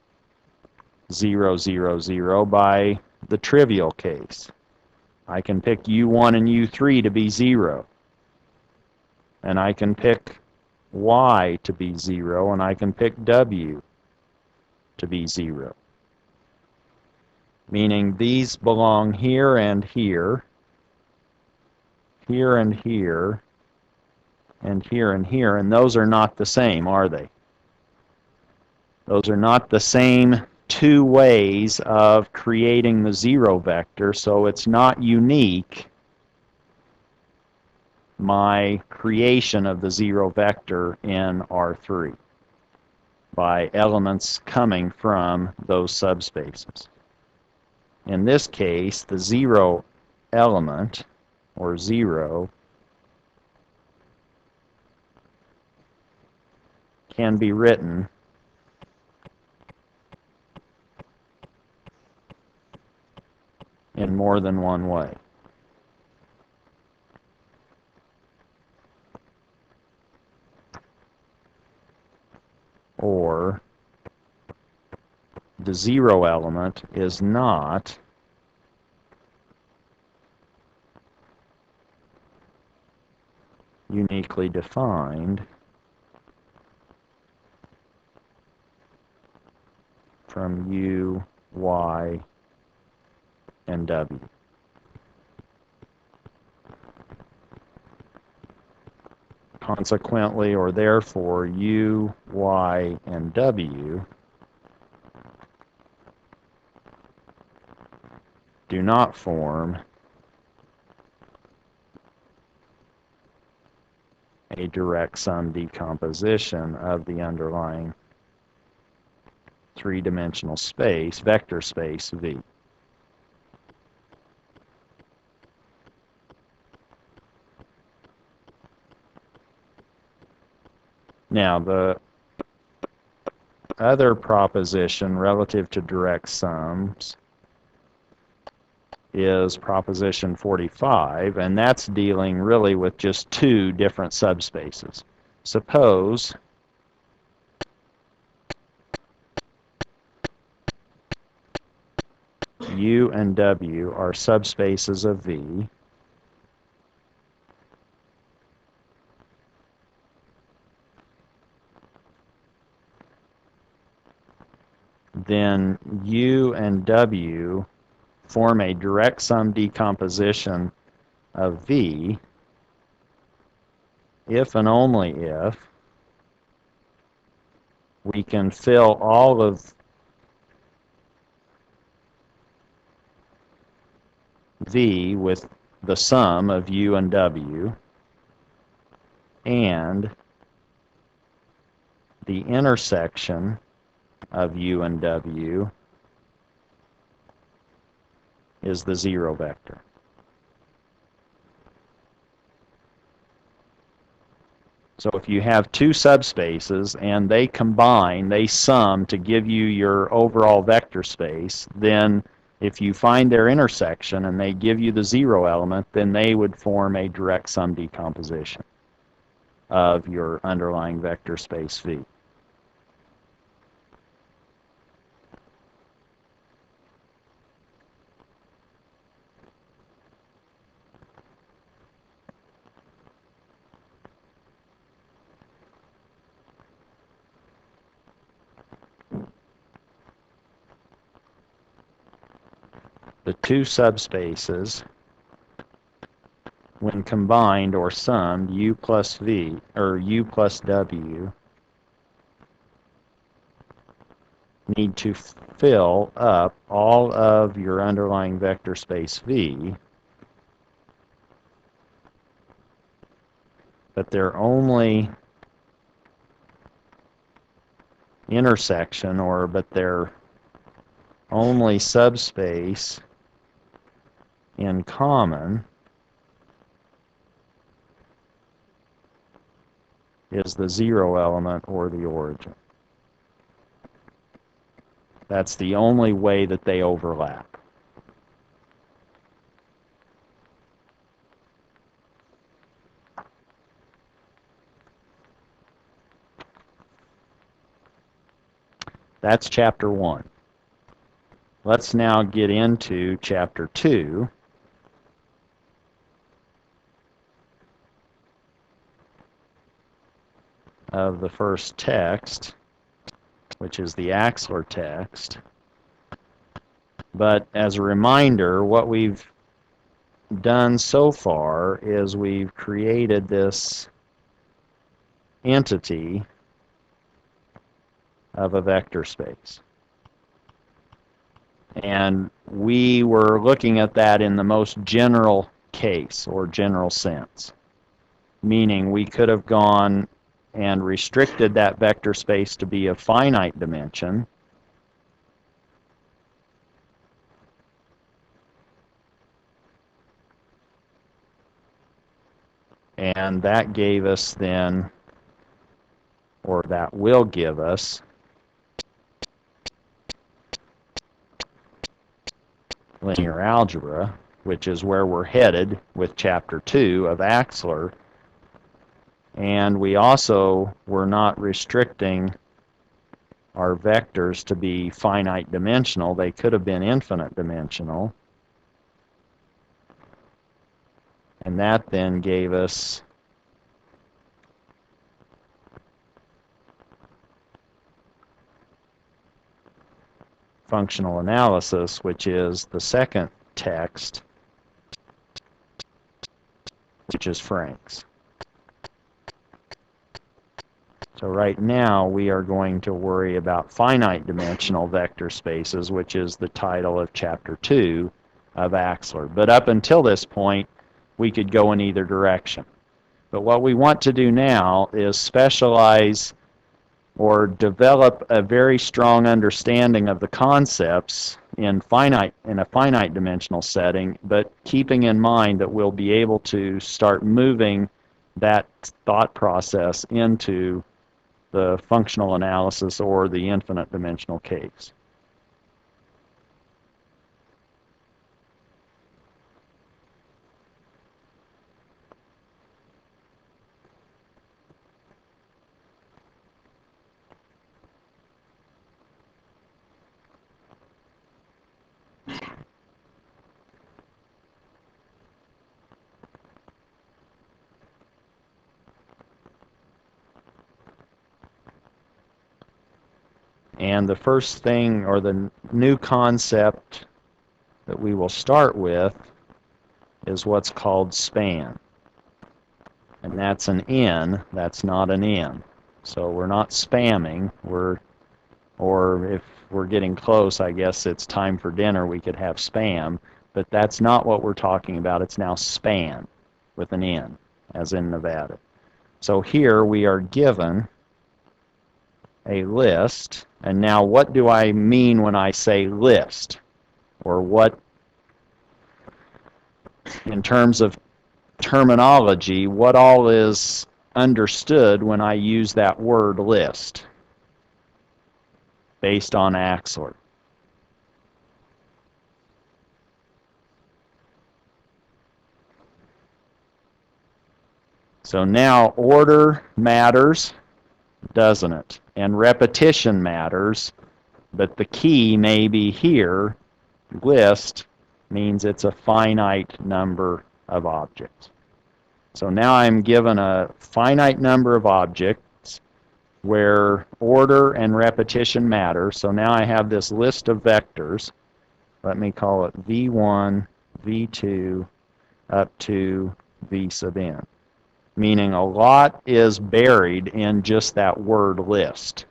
0, 0, 0 by the trivial case. I can pick U1 and U3 to be 0, and I can pick Y to be 0, and I can pick W to be 0. Meaning these belong here and here, here and here, and here and here, and those are not the same, are they? Those are not the same 2 ways of creating the 0 vector, so it's not unique, my creation of the 0 vector in R3 by elements coming from those subspaces. In this case, the 0 element, or 0, can be written in more than one way. Or the 0 element is not uniquely defined from U, Y, and W. Consequently, or therefore, U, Y, and W do not form a direct sum decomposition of the underlying 3-dimensional space, vector space V. Now, the other proposition relative to direct sums is proposition 45, and that's dealing really with just 2 different subspaces. Suppose U and W are subspaces of V, then U and W form a direct sum decomposition of V if and only if we can fill all of V with the sum of U and W, and the intersection of U and W is the zero vector. So if you have two subspaces and they combine, they sum to give you your overall vector space, then if you find their intersection and they give you the zero element, then they would form a direct sum decomposition of your underlying vector space V. The two subspaces, when combined or summed, U plus V, or U plus W, need to fill up all of your underlying vector space V, but their only intersection, but their only subspace in common is the zero element or the origin. That's the only way that they overlap. That's chapter 1. Let's now get into chapter 2. Of the first text, which is the Axler text. But as a reminder, what we've done so far is we've created this entity of a vector space. And we were looking at that in the most general case or general sense, meaning we could have gone and restricted that vector space to be a finite dimension, and that gave us then, or that will give us, linear algebra, which is where we're headed with chapter 2 of Axler. And we also were not restricting our vectors to be finite dimensional. They could have been infinite dimensional. And that then gave us functional analysis, which is the second text, which is Frank's. So right now we are going to worry about finite dimensional vector spaces, which is the title of chapter 2 of Axler. But up until this point, we could go in either direction. But what we want to do now is specialize or develop a very strong understanding of the concepts in a finite dimensional setting, but keeping in mind that we'll be able to start moving that thought process into the functional analysis or the infinite dimensional case. And the first thing, or the new concept that we will start with is what's called span. And that's an N, that's not an N. So we're not spamming, or if we're getting close, I guess it's time for dinner, we could have spam, but that's not what we're talking about. It's now span with an N, as in Nevada. So here we are given a list, and now what do I mean when I say list? Or what, in terms of terminology, what all is understood when I use that word list based on Axler? So now order matters, doesn't it? And repetition matters, but the key may be here. List means it's a finite number of objects. So now I'm given a finite number of objects where order and repetition matter. So now I have this list of vectors. Let me call it v1, v2, up to v sub n. Meaning a lot is buried in just that word list.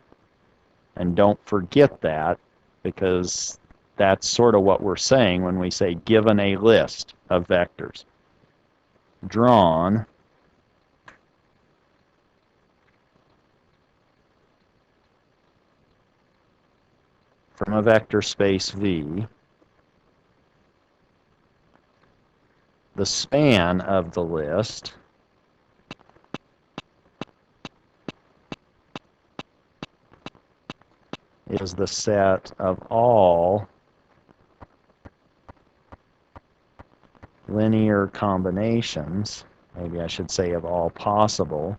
And don't forget that, because that's sort of what we're saying when we say given a list of vectors drawn from a vector space V, the span of the list is the set of all linear combinations, maybe I should say of all possible,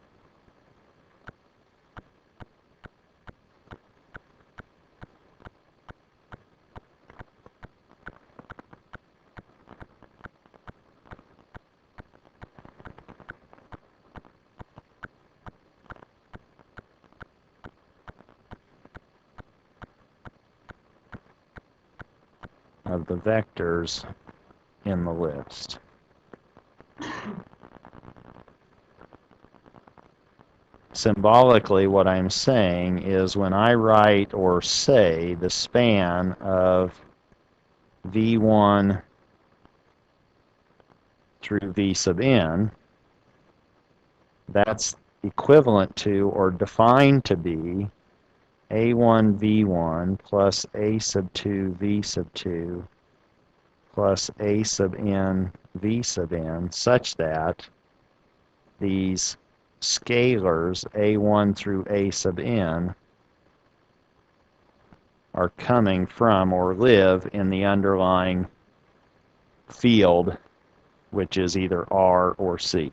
of the vectors in the list. Symbolically, what I'm saying is when I write or say the span of v1 through v sub n, that's equivalent to or defined to be a1 v1 plus a sub 2 v sub 2 plus a sub n v sub n, such that these scalars a1 through a sub n are coming from or live in the underlying field, which is either R or C.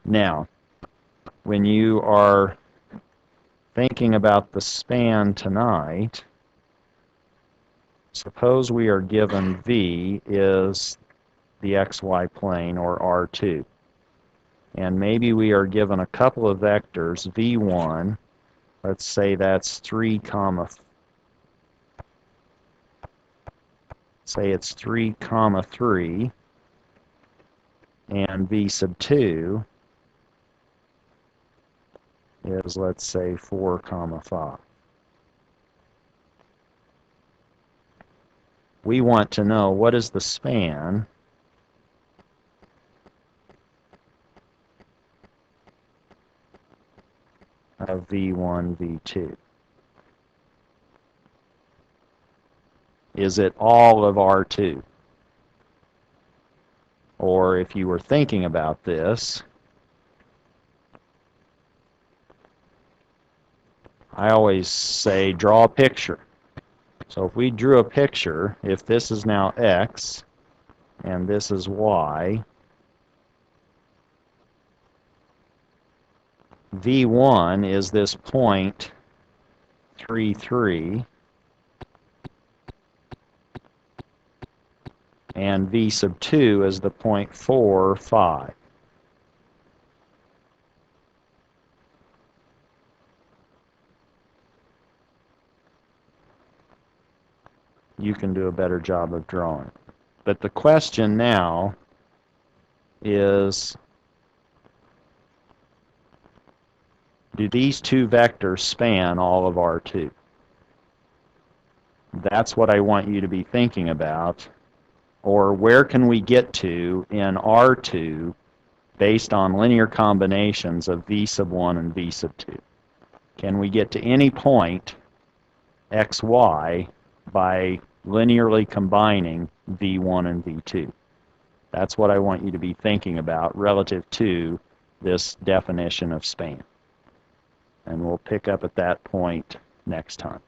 Now, when you are thinking about the span tonight, suppose we are given V is the xy plane, or R2. And maybe we are given a couple of vectors, V1, let's say that's 3 comma, say it's 3 comma 3, and V sub 2 is, let's say, 4 comma 5. We want to know what is the span of V1, V2. Is it all of R2? Or if you were thinking about this, I always say draw a picture. So if we drew a picture, if this is now X and this is Y, V1 is this point 3, 3, and V sub 2 is the point 4, 5. you can do a better job of drawing. But the question now is, do these two vectors span all of R2? That's what I want you to be thinking about. Or where can we get to in R2 based on linear combinations of v sub 1 and v sub 2? Can we get to any point xy by linearly combining v1 and v2? That's what I want you to be thinking about relative to this definition of span. And we'll pick up at that point next time.